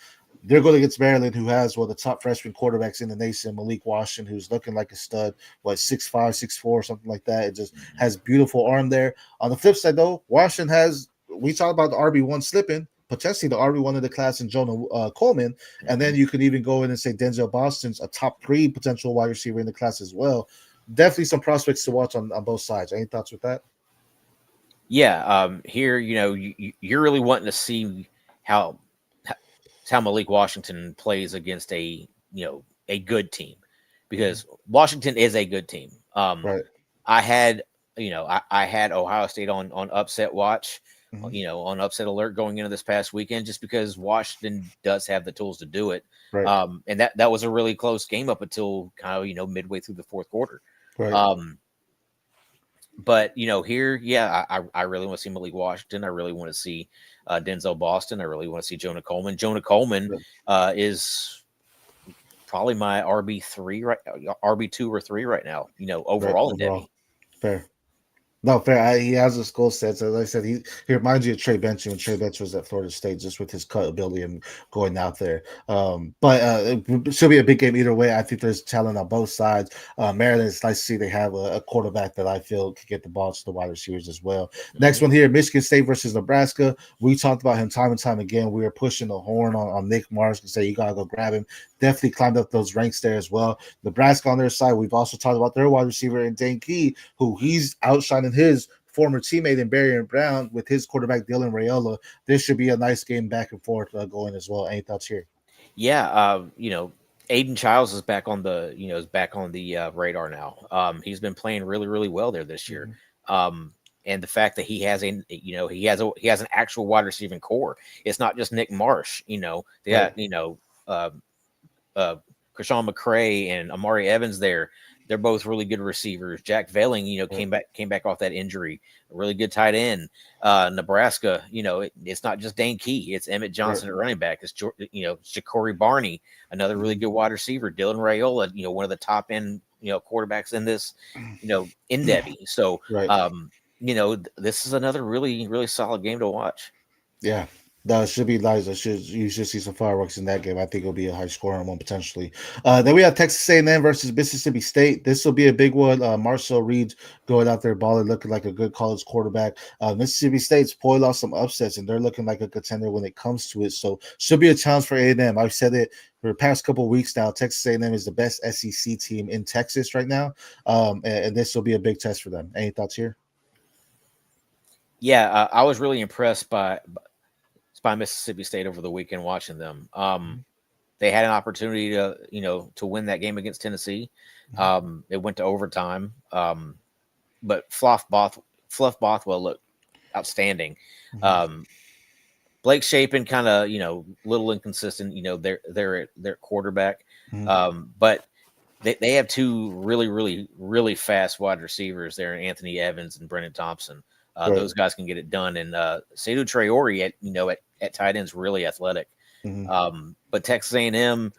They're going against Maryland, who has one of the top freshman quarterbacks in the nation, Malik Washington, who's looking like a stud, 6'5", 6'4", something like that. It just has beautiful arm there. On the flip side, though, Washington has, we talked about the RB1 slipping, potentially the RB1 of the class in Jonah Coleman, and then you could even go in and say Denzel Boston's a top 3 potential wide receiver in the class as well. Definitely some prospects to watch on both sides. Any thoughts with that? Yeah, here, you're really wanting to see how Malik Washington plays against a good team, because Washington is a good team. Right. I had Ohio State on upset watch, on upset alert going into this past weekend, just because Washington does have the tools to do it. Right. And that was a really close game up until kind of, midway through the fourth quarter. Right. But here, I really want to see Malik Washington. I really want to see Denzel Boston. I really want to see Jonah Coleman. Jonah Coleman is probably my RB2 or 3 right now. Overall in Devy. Fair. No, fair. He has a skill set. So like I said, he reminds you of Trey Bench when Trey Bench was at Florida State, just with his cut ability and going out there. But it should be a big game either way. I think there's talent on both sides. Maryland, it's nice to see they have a quarterback that I feel can get the ball to the wide receivers as well. Next one here, Michigan State versus Nebraska. We talked about him time and time again. We were pushing the horn on Nick Mars and say, you got to go grab him. Definitely climbed up those ranks there as well. Nebraska on their side, we've also talked about their wide receiver in Dane Key, who he's outshining his former teammate in Barry and Brown with his quarterback Dylan Raiola. This should be a nice game back and forth going as well. Any thoughts here? Yeah, Aiden Childs is back on the radar now. He's been playing really, really well there this year. And the fact that he has an actual wide receiving core. It's not just Nick Marsh. They got Krishawn McCray and Amari Evans there. They're both really good receivers. Jack Velling, came back off that injury. A really good tight end. Nebraska, it's not just Dane Key. It's Emmett Johnson at running back. It's Ja'Cory Barney, another really good wide receiver. Dylan Raiola, one of the top end quarterbacks in this, in Devy. So this is another really, really solid game to watch. Yeah. That should be nice. You should see some fireworks in that game. I think it'll be a high scoring one potentially. Then we have Texas A&M versus Mississippi State. This will be a big one. Marcel Reed going out there balling, looking like a good college quarterback. Mississippi State's pulled off some upsets, and they're looking like a contender when it comes to it. So should be a challenge for A&M. I've said it for the past couple of weeks now. Texas A&M is the best SEC team in Texas right now, and this will be a big test for them. Any thoughts here? Yeah, I was really impressed by Mississippi State over the weekend watching them. They had an opportunity to win that game against Tennessee. It went to overtime. But Fluff Bothwell looked outstanding. Blake Shapen kind of, little inconsistent, they're quarterback. But they have two really, really, really fast wide receivers there, Anthony Evans and Brendan Thompson. Those guys can get it done. And Seydou Traore at tight end's really athletic. But Texas A&M,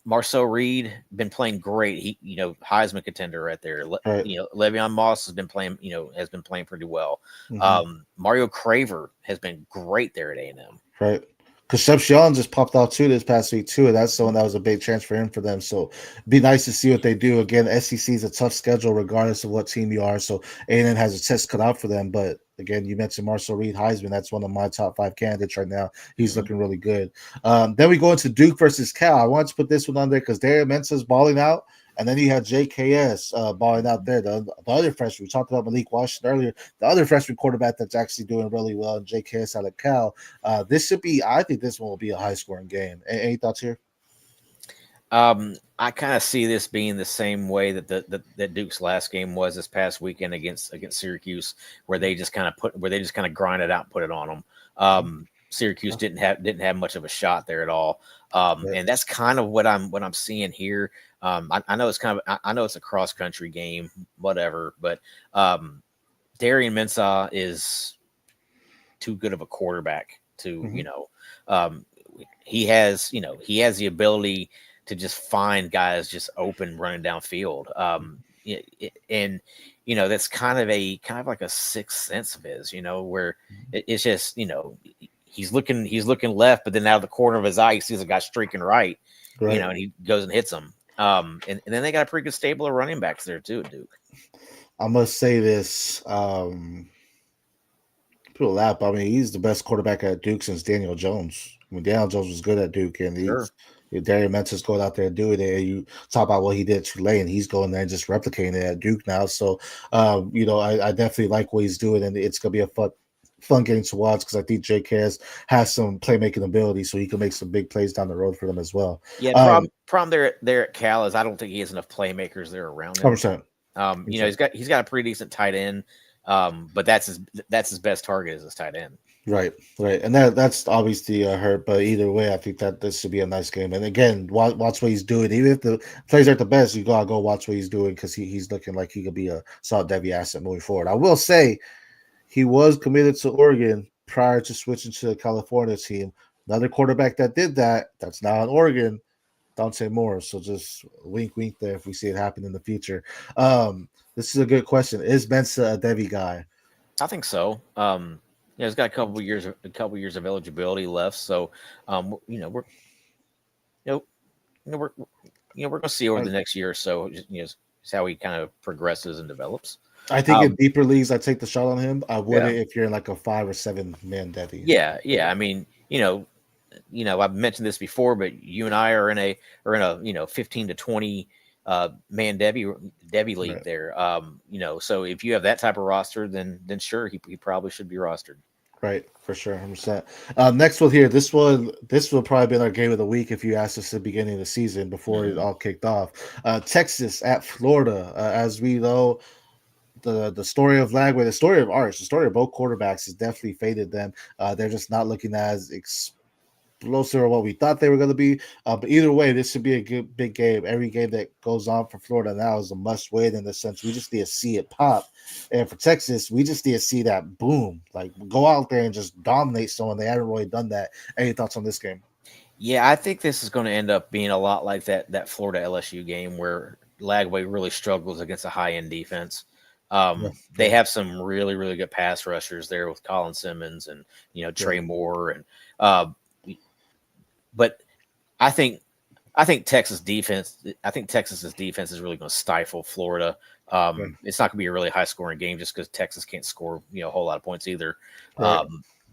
Marcel Reed been playing great. He, Heisman contender right there. Le'Veon Moss has been playing pretty well. Mario Craver has been great there at A&M. Right. Concepcion just popped out too this past week too, and that's someone that was a big transfer in for them. So it'd be nice to see what they do. Again, SEC is a tough schedule regardless of what team you are. So A&M has a test cut out for them. But again, you mentioned Marcel Reed Heisman. That's one of my top 5 candidates right now. He's looking really good. Then we go into Duke versus Cal. I wanted to put this one on there because Darius Mensah's balling out. And then you had JKS balling out there. The other freshman, we talked about Malik Washington earlier. The other freshman quarterback that's actually doing really well, and JKS out of Cal. I think this one will be a high-scoring game. Any thoughts here? I kind of see this being the same way that Duke's last game was this past weekend against Syracuse, where they just kind of grind it out and put it on them. Syracuse didn't have much of a shot there at all. And that's kind of what I'm seeing here. I know it's a cross country game, whatever, but Darius Mensah is too good of a quarterback to, he has the ability to just find guys just open running downfield. And that's kind of like a sixth sense of his, where it's just, he's looking left, but then out of the corner of his eye, he sees a guy streaking right, and he goes and hits him. And then they got a pretty good stable of running backs there too at Duke. I must say this. People laugh. I mean, he's the best quarterback at Duke since Daniel Jones. I mean, Daniel Jones was good at Duke, and Darius Mensah's going out there and doing it. And you talk about what he did at Tulane, he's going there and just replicating it at Duke now. So, I definitely like what he's doing, and it's going to be a fun game to watch because I think JKS has some playmaking ability, so he can make some big plays down the road for them as well. Yeah, problem there at Cal is I don't think he has enough playmakers there around him. 100%. He's got a pretty decent tight end, but that's his best target is his tight end. Right, and that's obviously hurt, but either way, I think that this should be a nice game. And again, watch what he's doing. Even if the plays aren't the best, you gotta go watch what he's doing because he's looking like he could be a solid Devy asset moving forward. I will say he was committed to Oregon prior to switching to the California team. Another quarterback that did that's now in Oregon, Dante Moore. So just wink there if we see it happen in the future. This is a good question. Is Mensah a Devy guy? I think so. He's got a couple of years of eligibility left. So, we're going to see over the next year or so, just how he kind of progresses and develops. I think in deeper leagues, I take the shot on him. I wouldn't if you're in like a 5 or 7 man Devy. Yeah. I mean, I've mentioned this before, but you and I are in a 15 to 20 man Devy league there. So if you have that type of roster, then sure, he probably should be rostered. Right, for sure, 100%. Next one here. This will probably been our game of the week if you asked us at the beginning of the season before it all kicked off. Texas at Florida. As we know, the story of Lagway, the story of Arch, the story of both quarterbacks has definitely faded them. They're just not looking as explosive or what we thought they were going to be. But either way, this should be a good big game. Every game that goes on for Florida now is a must win in the sense we just need to see it pop. And for Texas, we just need to see that boom. Like go out there and just dominate someone. They haven't really done that. Any thoughts on this game? Yeah, I think this is going to end up being a lot like that Florida LSU game where Lagway really struggles against a high end defense. They have some really, really good pass rushers there with Colin Simmons and Trey Moore and but I think Texas's defense is really going to stifle Florida. It's not going to be a really high scoring game just because Texas can't score a whole lot of points either. Right.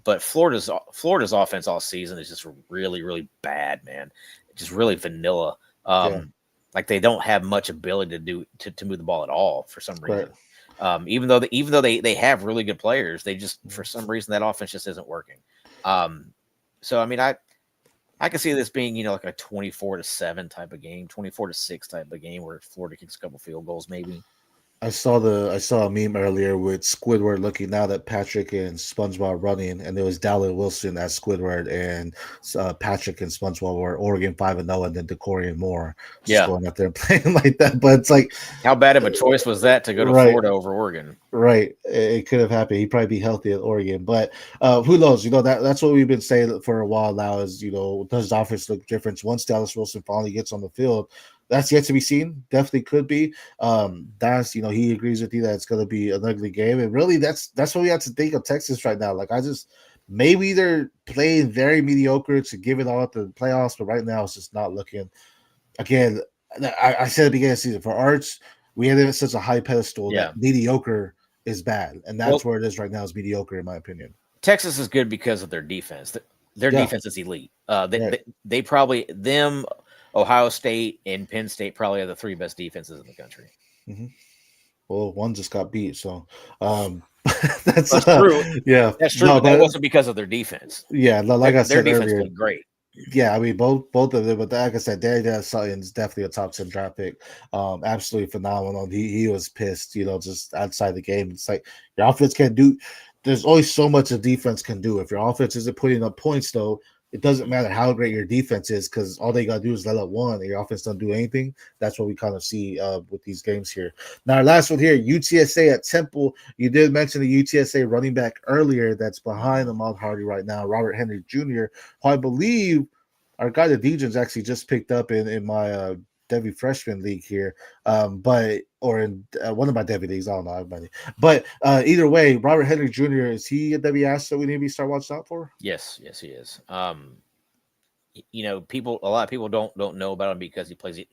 But Florida's offense all season is just really, really bad, man. Just really vanilla. Like they don't have much ability to move the ball at all for some reason. Right. Even though they have really good players, they just for some reason that offense just isn't working. So I mean I can see this being like a 24-7 type of game, 24-6 type of game where Florida kicks a couple field goals maybe. I saw a meme earlier with Squidward looking out at Patrick and SpongeBob running, and there was Dallin Wilson as Squidward, and Patrick and SpongeBob were Oregon 5-0, and then Decorian Moore just going out there and playing like that. But it's like, how bad of a choice was that to go to Florida over Oregon? Right, it could have happened. He'd probably be healthy at Oregon, but who knows? That's what we've been saying for a while now. Is does the offense look different once Dallas Wilson finally gets on the field? That's yet to be seen. Definitely could be. Dynasty, he agrees with you that it's going to be an ugly game, and really, that's what we have to think of Texas right now. Like, maybe they're playing very mediocre to give it all at the playoffs, but right now it's just not looking. Again, I said at the beginning of the season for Arch, we had it at such a high pedestal that mediocre is bad, and that's where it is right now. Is mediocre in my opinion. Texas is good because of their defense. Their defense is elite. They probably Ohio State and Penn State probably are the three best defenses in the country. Mm-hmm. Well, one just got beat, so that's true. Yeah, that's true. But that wasn't because of their defense. Yeah, like I said their defense earlier, was great. Yeah, I mean both of them, but like I said, Darius Taylor is definitely a top 10 draft pick. Absolutely phenomenal. He was pissed, just outside the game. It's like your offense can't do. There's only so much a defense can do. If your offense isn't putting up points, though, it doesn't matter how great your defense is because all they gotta do is let up one, and your offense don't do anything. That's what we kind of see with these games here. Now, our last one here, UTSA at Temple. You did mention the UTSA running back earlier that's behind Ahmad Hardy right now, Robert Henry Jr., who I believe our guy, the Degens, actually just picked up in my Devy freshman league here, in one of my Devy leagues. I don't know everybody, but either way, Robert Henry Jr. is he a Devy ass that we need to start watching out for? Yes, he is. A lot of people don't know about him because he plays it,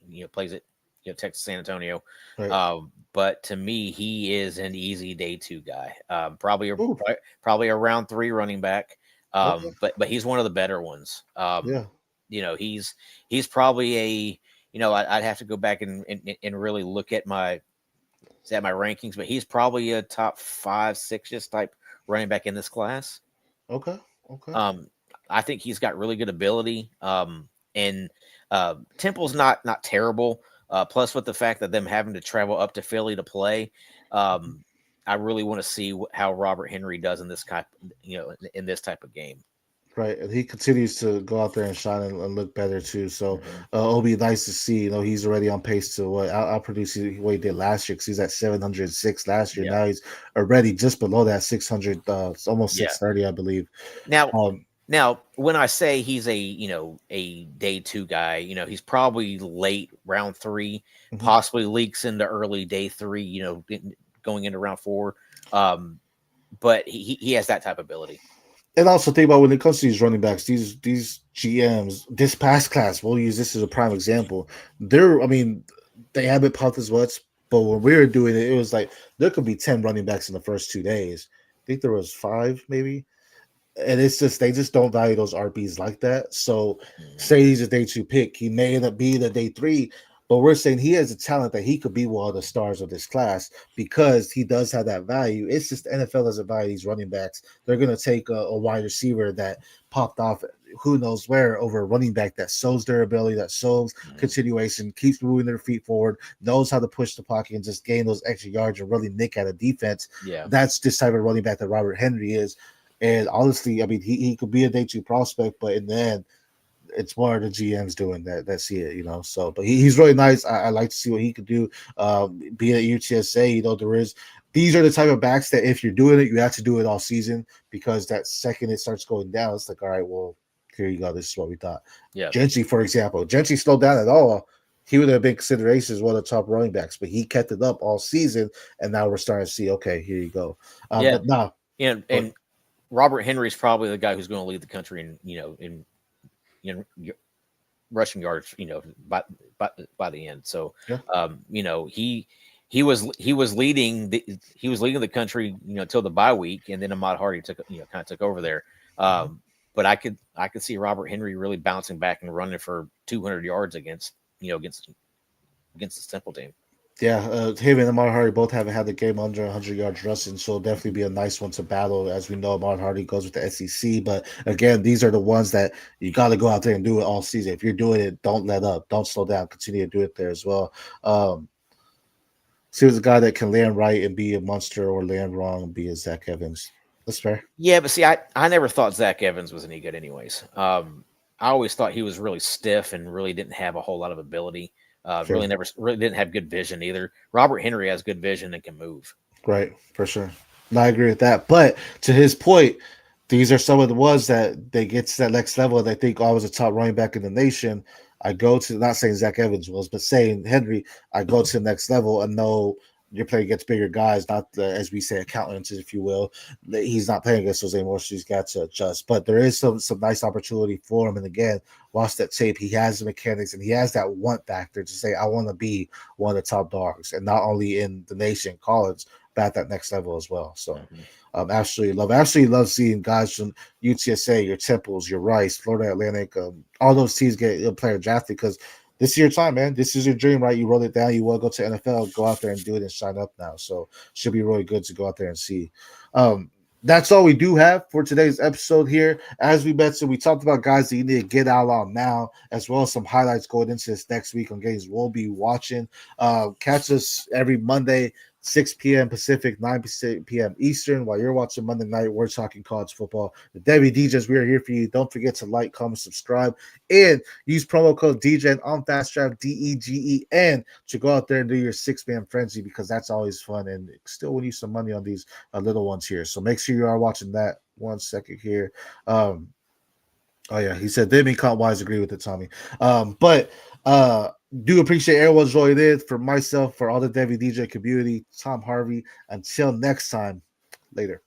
Texas San Antonio. Right. But to me, he is an easy day two guy. Probably a round 3 running back. But he's one of the better ones. He's probably a. I'd have to go back and really look at my rankings, but he's probably a top 5-6 just type running back in this class. Okay. I think he's got really good ability. And Temple's not terrible. Plus, with the fact that them having to travel up to Philly to play, I really want to see how Robert Henry does in this in this type of game. Right, and he continues to go out there and shine and look better too. So it'll be nice to see. He's already on pace to what outproduce what he did last year because he's at 706 last year. Yeah. Now he's already just below that 600, almost 630, I believe. Now, when I say he's a day 2 guy, he's probably late round 3, possibly leaks into early day 3. Going into round 4, but he has that type of ability. And also think about when it comes to these running backs, these GMs, this past class, we'll use this as a prime example. They haven't popped as much, but when we were doing it, it was like there could be 10 running backs in the first 2 days. I think there was 5 maybe. And it's just they just don't value those RBs like that. So say he's a day 2 pick, he may end up being a day 3. But we're saying he has a talent that he could be one of the stars of this class because he does have that value. It's just the NFL doesn't value these running backs. They're going to take a wide receiver that popped off who knows where over a running back that shows durability, that shows continuation, keeps moving their feet forward, knows how to push the pocket and just gain those extra yards and really nick at a defense. Yeah. That's this type of running back that Robert Henry is. And honestly, I mean, he could be a day two prospect, but in the end, it's more the GMs doing that see it, So, but he's really nice. I like to see what he could do. Be at UTSA, these are the type of backs that if you're doing it, you have to do it all season because that second it starts going down, it's like, all right, well, here you go. This is what we thought. Yeah. Gentry, for example, Gentry slowed down at all. He would have been consideration as one of the top running backs, but he kept it up all season, and now we're starting to see, okay, here you go. Yeah. But nah, and Robert Henry is probably the guy who's going to lead the country in rushing yards, by the end. So, yeah. he was leading the country, till the bye week, and then Ahmad Hardy kind of took over there. But I could see Robert Henry really bouncing back and running for 200 yards against the Temple team. Yeah, him and Ahmad Hardy both haven't had the game under 100 yards rushing, so it'll definitely be a nice one to battle. As we know, Ahmad Hardy goes with the SEC, but again, these are the ones that you got to go out there and do it all season. If you're doing it, don't let up, don't slow down, continue to do it there as well. See, there's a guy that can land right and be a monster, or land wrong and be a Zach Evans. That's fair. Yeah, but see, I never thought Zach Evans was any good, anyways. I always thought he was really stiff and really didn't have a whole lot of ability. Sure. Really didn't have good vision either. Robert Henry has good vision and can move. Right, for sure. I agree with that. But to his point, these are some of the ones that they get to that next level and they think, I was a top running back in the nation. I go to, not saying Zach Evans was, but saying Henry, I go to the next level and know you're playing against bigger guys, not the, as we say, accountants, if you will. He's not playing against those anymore, so he's got to adjust. But there is some nice opportunity for him. And again, watch that tape. He has the mechanics and he has that want factor to say, I want to be one of the top dogs, and not only in the nation, college, but at that next level as well. So absolutely love seeing guys from UTSA, your Temples, your Rice, Florida Atlantic, all those teams get a player drafted because this is your time, man. This is your dream, right? You wrote it down. You want to go to NFL, go out there and do it and sign up now. So should be really good to go out there and see. That's all we do have for today's episode here. As we mentioned, we talked about guys that you need to get out on now, as well as some highlights going into this next week on games we'll be watching. Catch us every Monday, 6 p.m. Pacific, 9 p.m. Eastern. While you're watching Monday night, we're talking college football. The Devy Degens, we are here for you. Don't forget to like, comment, subscribe, and use promo code DGEN on Fast Draft, DEGEN, to go out there and do your 6-man frenzy, because that's always fun and still win you some money on these little ones here. So make sure you are watching that. 1 second here. Oh yeah, he said they may count wise. Agree with it, Tommy. But do appreciate everyone's joining in. For myself, for all the Devy DJ community, Tom Harvey. Until next time, later.